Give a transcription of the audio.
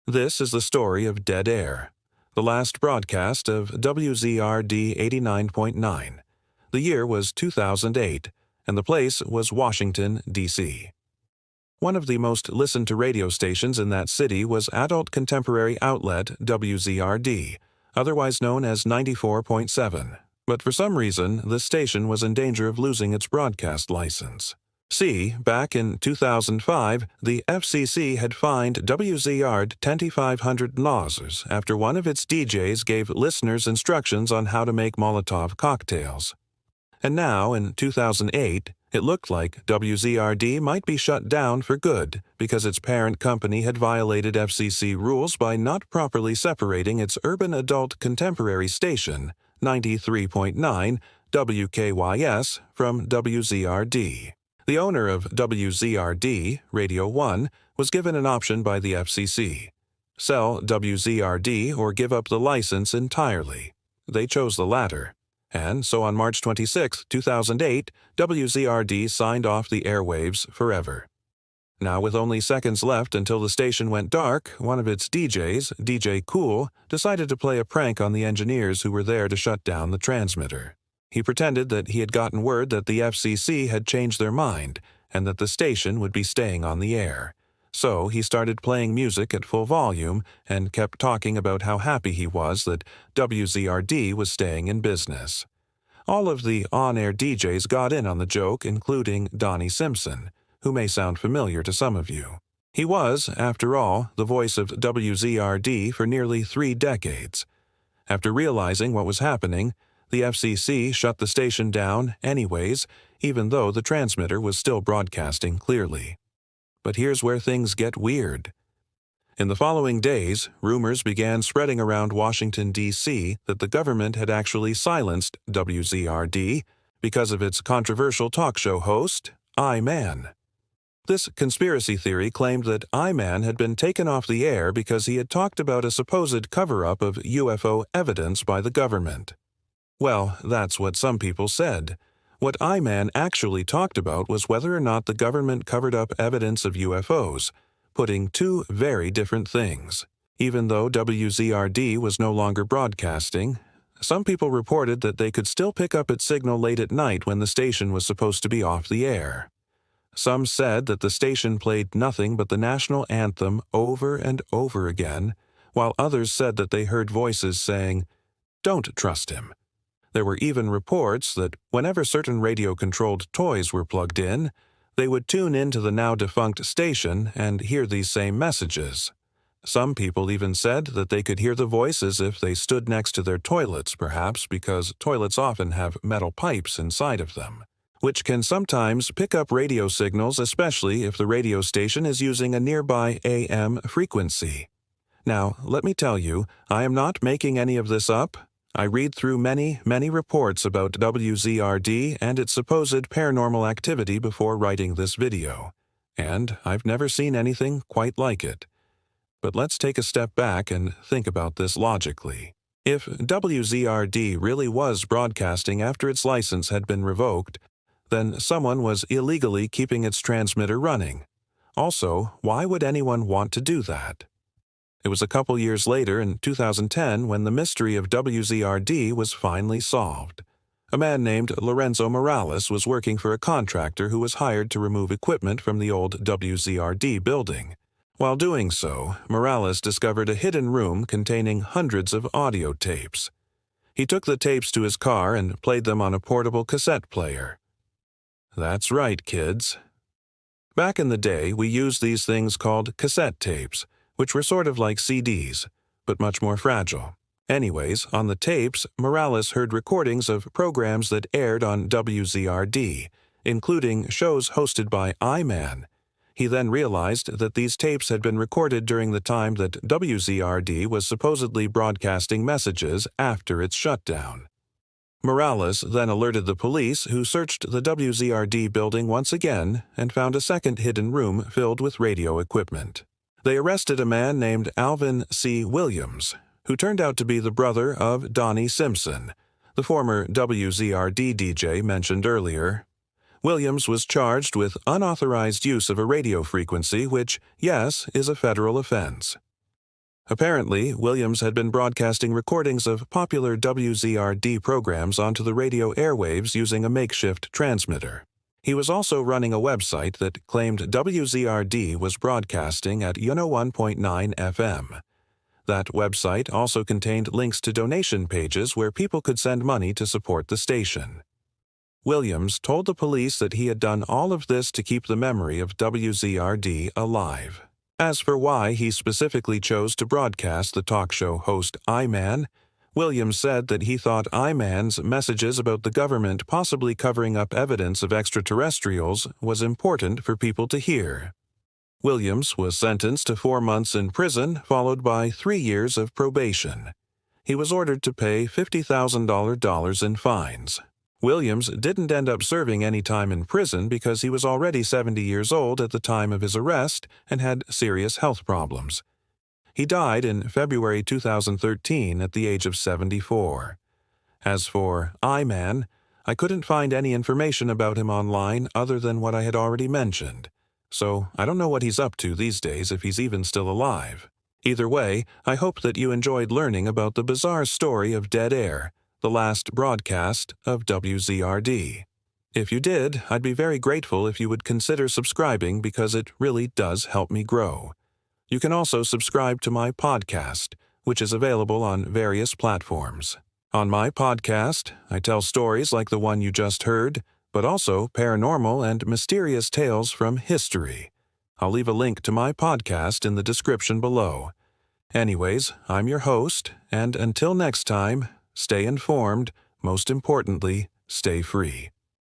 This is the story of Dead Air, the last broadcast of WZRD 89.9. The year was 2008, and the place was Washington, D.C. One of the most listened-to radio stations in that city was adult contemporary outlet WZRD, otherwise known as 94.7. But for some reason, this station was in danger of losing its broadcast license. Back in 2005, the FCC had fined WZRD $2,500 after one of its DJs gave listeners instructions on how to make Molotov cocktails. And now, in 2008, it looked like WZRD might be shut down for good because its parent company had violated FCC rules by not properly separating its urban adult contemporary station, 93.9 WKYS, from WZRD. The owner of WZRD, Radio 1, was given an option by the FCC: sell WZRD or give up the license entirely. They chose the latter. And so on March 26, 2008, WZRD signed off the airwaves forever. Now, with only seconds left until the station went dark, one of its DJs, DJ Cool, decided to play a prank on the engineers who were there to shut down the transmitter. He pretended that he had gotten word that the FCC had changed their mind and that the station would be staying on the air. So he started playing music at full volume and kept talking about how happy he was that WZRD was staying in business. All of the on-air DJs got in on the joke, including Donnie Simpson, who may sound familiar to some of you. He was, after all, the voice of WZRD for nearly 3 decades. After realizing what was happening, the FCC shut the station down anyways, even though the transmitter was still broadcasting clearly. But here's where things get weird. In the following days, rumors began spreading around Washington, D.C. that the government had actually silenced WZRD because of its controversial talk show host, I-Man. This conspiracy theory claimed that I-Man had been taken off the air because he had talked about a supposed cover-up of UFO evidence by the government. Well, that's what some people said. What I-Man actually talked about was whether or not the government covered up evidence of UFOs, putting two very different things. Even though WZRD was no longer broadcasting, some people reported that they could still pick up its signal late at night when the station was supposed to be off the air. Some said that the station played nothing but the national anthem over and over again, while others said that they heard voices saying, "Don't trust him." There were even reports that whenever certain radio-controlled toys were plugged in, they would tune into the now-defunct station and hear these same messages. Some people even said that they could hear the voices if they stood next to their toilets, perhaps because toilets often have metal pipes inside of them, which can sometimes pick up radio signals, especially if the radio station is using a nearby AM frequency. Now, let me tell you, I am not making any of this up. I read through many reports about WZRD and its supposed paranormal activity before writing this video, and I've never seen anything quite like it. But let's take a step back and think about this logically. If WZRD really was broadcasting after its license had been revoked, then someone was illegally keeping its transmitter running. Also, why would anyone want to do that? It was a couple years later, in 2010, when the mystery of WZRD was finally solved. A man named Lorenzo Morales was working for a contractor who was hired to remove equipment from the old WZRD building. While doing so, Morales discovered a hidden room containing hundreds of audio tapes. He took the tapes to his car and played them on a portable cassette player. That's right, kids. Back in the day, we used these things called cassette tapes, which were sort of like CDs, but much more fragile. Anyways, on the tapes, Morales heard recordings of programs that aired on WZRD, including shows hosted by I-Man. He then realized that these tapes had been recorded during the time that WZRD was supposedly broadcasting messages after its shutdown. Morales then alerted the police, who searched the WZRD building once again and found a second hidden room filled with radio equipment. They arrested a man named Alvin C. Williams, who turned out to be the brother of Donnie Simpson, the former WZRD DJ mentioned earlier. Williams was charged with unauthorized use of a radio frequency, which, yes, is a federal offense. Apparently, Williams had been broadcasting recordings of popular WZRD programs onto the radio airwaves using a makeshift transmitter. He was also running a website that claimed WZRD was broadcasting at 101.9 FM. That website also contained links to donation pages where people could send money to support the station. Williams told the police that he had done all of this to keep the memory of WZRD alive. As for why he specifically chose to broadcast the talk show host I-Man, Williams said that he thought I-Man's messages about the government possibly covering up evidence of extraterrestrials was important for people to hear. Williams was sentenced to 4 months in prison, followed by 3 years of probation. He was ordered to pay $50,000 in fines. Williams didn't end up serving any time in prison because he was already 70 years old at the time of his arrest and had serious health problems. He died in February 2013 at the age of 74. As for I-Man, I couldn't find any information about him online other than what I had already mentioned, so I don't know what he's up to these days if he's even still alive. Either way, I hope that you enjoyed learning about the bizarre story of dead air, the last broadcast of WZRD. If you did, I'd be very grateful if you would consider subscribing because it really does help me grow. You can also subscribe to my podcast, which is available on various platforms. On my podcast, I tell stories like the one you just heard, but also paranormal and mysterious tales from history. I'll leave a link to my podcast in the description below. Anyways, I'm your host, and until next time, stay informed, most importantly, stay free.